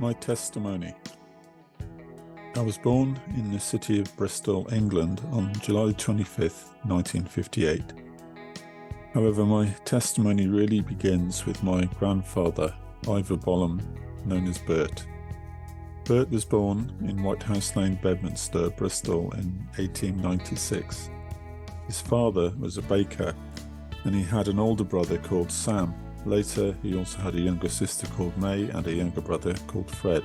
My testimony. I was born in the city of Bristol, England on July 25th, 1958. However, my testimony really begins with my grandfather, Ivor Bollom, known as Bert. Bert was born in Whitehouse Lane, Bedminster, Bristol in 1896. His father was a baker and he had an older brother called Sam. Later, he also had a younger sister called May and a younger brother called Fred.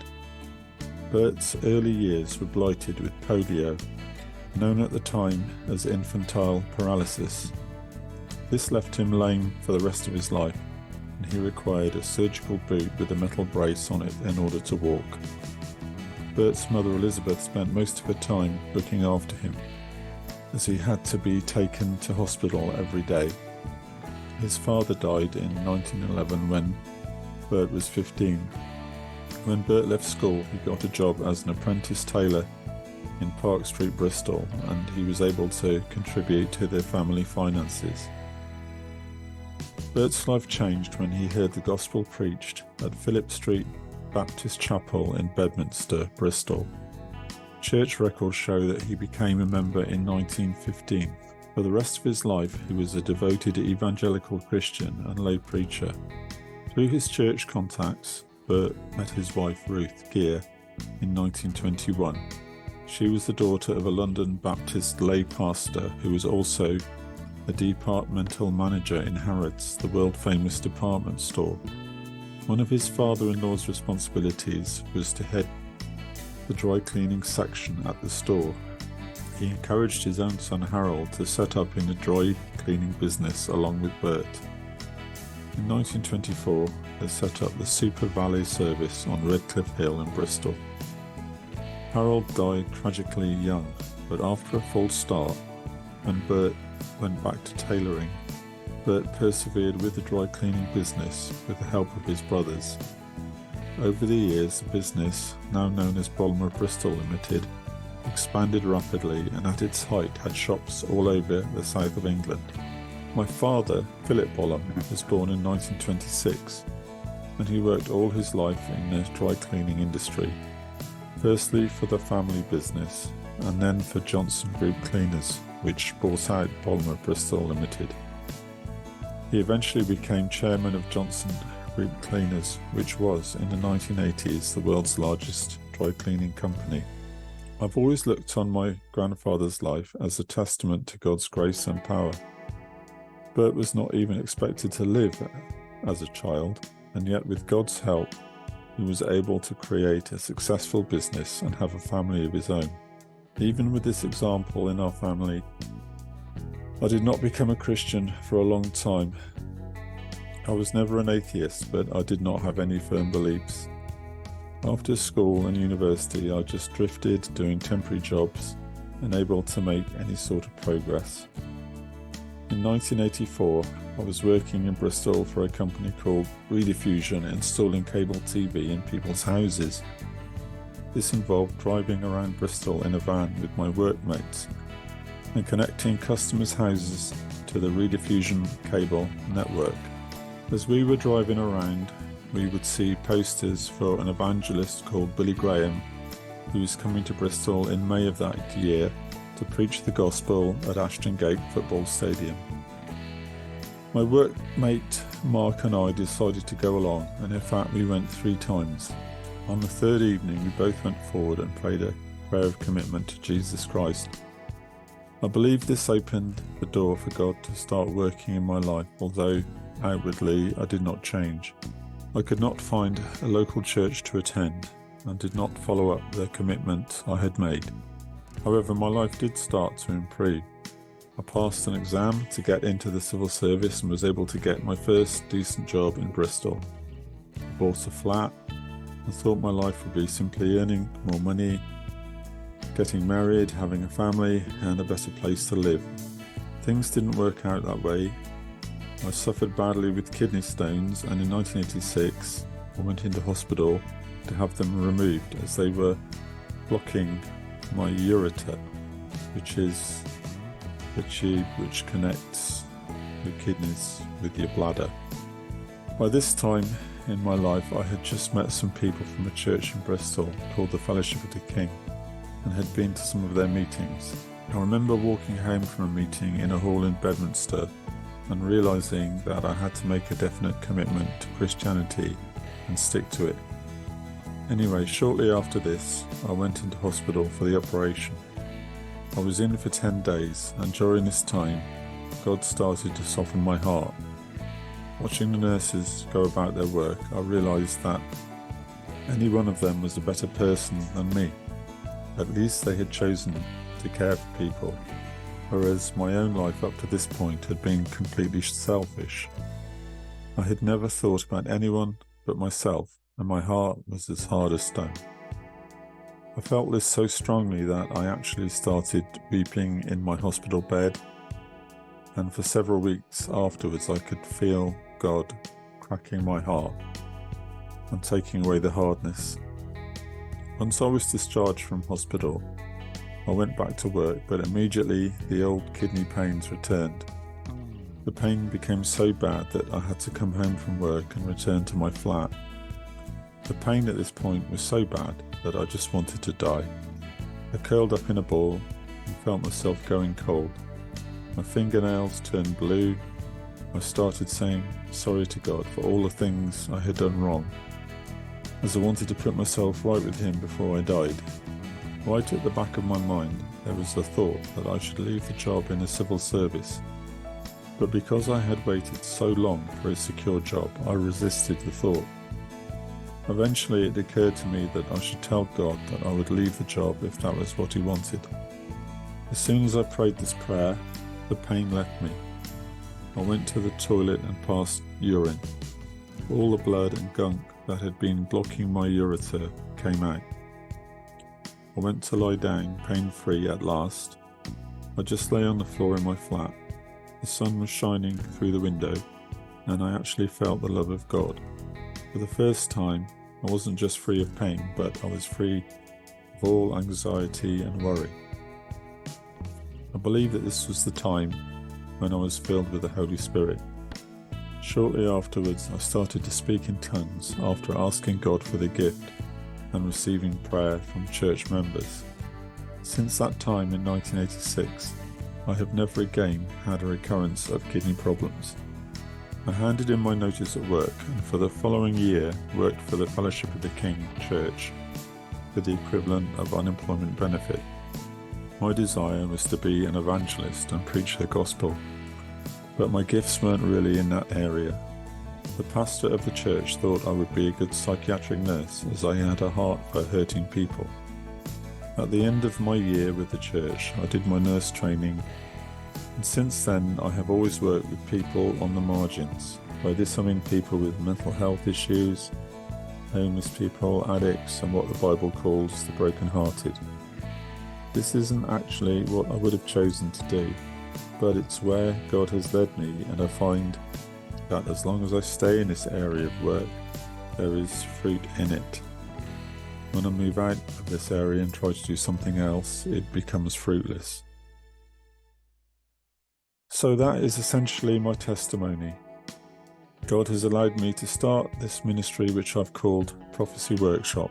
Bert's early years were blighted with polio, known at the time as infantile paralysis. This left him lame for the rest of his life, and he required a surgical boot with a metal brace on it in order to walk. Bert's mother Elizabeth spent most of her time looking after him, as he had to be taken to hospital every day. His father died in 1911 when Bert was 15. When Bert left school, he got a job as an apprentice tailor in Park Street Bristol, and he was able to contribute to their family finances. Bert's life changed when he heard the gospel preached at Philip Street Baptist Chapel in Bedminster, Bristol. Church records show that he became a member in 1915. For the rest of his life, he was a devoted evangelical Christian and lay preacher. Through his church contacts, Bert met his wife Ruth Gear in 1921. She was the daughter of a London Baptist lay pastor who was also a departmental manager in Harrods, the world-famous department store. One of his father-in-law's responsibilities was to head the dry cleaning section at the store. He encouraged his own son Harold to set up in a dry cleaning business along with Bert. In 1924, they set up the Super Valet service on Redcliffe Hill in Bristol. Harold died tragically young, but after a false start, when Bert went back to tailoring, Bert persevered with the dry cleaning business with the help of his brothers. Over the years, the business, now known as Bollom Bristol Limited, expanded rapidly and at its height had shops all over the south of England. My father, Philip Bollom, was born in 1926, and he worked all his life in the dry cleaning industry, firstly for the family business and then for Johnson Group Cleaners, which bought out Bollom Bristol Limited. He eventually became chairman of Johnson Group Cleaners, which was, in the 1980s, the world's largest dry cleaning company. I've always looked on my grandfather's life as a testament to God's grace and power. Bert was not even expected to live as a child, and yet with God's help, he was able to create a successful business and have a family of his own. Even with this example in our family, I did not become a Christian for a long time. I was never an atheist, but I did not have any firm beliefs. After school and university, I just drifted, doing temporary jobs, unable to make any sort of progress. In 1984, I was working in Bristol for a company called Rediffusion, installing cable TV in people's houses. This involved driving around Bristol in a van with my workmates and connecting customers' houses to the Rediffusion cable network. As we were driving around, we would see posters for an evangelist called Billy Graham, who was coming to Bristol in May of that year to preach the gospel at Ashton Gate Football Stadium. My workmate Mark and I decided to go along, and in fact we went 3 times. On the third evening, we both went forward and prayed a prayer of commitment to Jesus Christ. I believe this opened the door for God to start working in my life, although outwardly I did not change. I could not find a local church to attend and did not follow up the commitment I had made. However, my life did start to improve. I passed an exam to get into the civil service and was able to get my first decent job in Bristol. I bought a flat and thought my life would be simply earning more money, getting married, having a family, and a better place to live. Things didn't work out that way. I suffered badly with kidney stones, and in 1986 I went into hospital to have them removed as they were blocking my ureter, which is the tube which connects your kidneys with your bladder. By this time in my life, I had just met some people from a church in Bristol called the Fellowship of the King and had been to some of their meetings. I remember walking home from a meeting in a hall in Bedminster and realising that I had to make a definite commitment to Christianity and stick to it. Anyway, shortly after this, I went into hospital for the operation. I was in for 10 days, and during this time, God started to soften my heart. Watching the nurses go about their work, I realised that any one of them was a better person than me. At least they had chosen to care for people, whereas my own life up to this point had been completely selfish. I had never thought about anyone but myself, and my heart was as hard as stone. I felt this so strongly that I actually started weeping in my hospital bed, and for several weeks afterwards I could feel God cracking my heart and taking away the hardness. Once I was discharged from hospital, I went back to work, but immediately the old kidney pains returned. The pain became so bad that I had to come home from work and return to my flat. The pain at this point was so bad that I just wanted to die. I curled up in a ball and felt myself going cold. My fingernails turned blue. I started saying sorry to God for all the things I had done wrong, as I wanted to put myself right with Him before I died. Right at the back of my mind, there was the thought that I should leave the job in the civil service. But because I had waited so long for a secure job, I resisted the thought. Eventually it occurred to me that I should tell God that I would leave the job if that was what He wanted. As soon as I prayed this prayer, the pain left me. I went to the toilet and passed urine. All the blood and gunk that had been blocking my ureter came out. I went to lie down, pain-free at last. I just lay on the floor in my flat. The sun was shining through the window, and I actually felt the love of God. For the first time, I wasn't just free of pain, but I was free of all anxiety and worry. I believe that this was the time when I was filled with the Holy Spirit. Shortly afterwards, I started to speak in tongues after asking God for the gift and receiving prayer from church members. Since that time in 1986, I have never again had a recurrence of kidney problems. I handed in my notice at work, and for the following year worked for the Fellowship of the King Church for the equivalent of unemployment benefit. My desire was to be an evangelist and preach the gospel, but my gifts weren't really in that area. The pastor of the church thought I would be a good psychiatric nurse, as I had a heart for hurting people. At the end of my year with the church, I did my nurse training, and since then I have always worked with people on the margins. By this I mean people with mental health issues, homeless people, addicts, and what the Bible calls the broken-hearted. This isn't actually what I would have chosen to do, but it's where God has led me, and I find that as long as I stay in this area of work, there is fruit in it. When I move out of this area and try to do something else, it becomes fruitless. So that is essentially my testimony. God has allowed me to start this ministry, which I've called Prophecy Workshop.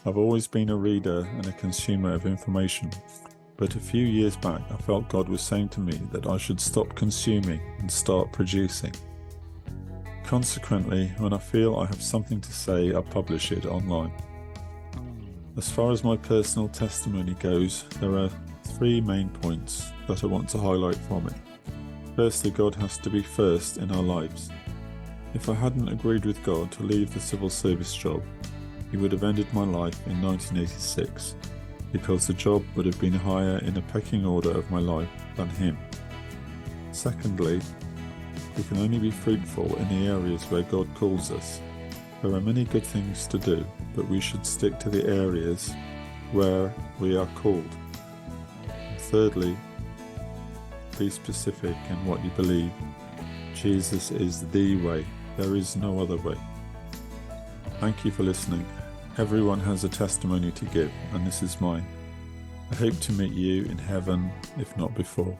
I've always been a reader and a consumer of information, but a few years back I felt God was saying to me that I should stop consuming and start producing. Consequently, when I feel I have something to say, I publish it online. As far as my personal testimony goes, there are 3 main points that I want to highlight from it. Firstly, God has to be first in our lives. If I hadn't agreed with God to leave the civil service job, He would have ended my life in 1986, because the job would have been higher in a pecking order of my life than Him. Secondly, we can only be fruitful in the areas where God calls us. There are many good things to do, but we should stick to the areas where we are called. And thirdly, be specific in what you believe. Jesus is the way. There is no other way. Thank you for listening. Everyone has a testimony to give, and this is mine. I hope to meet you in heaven, if not before.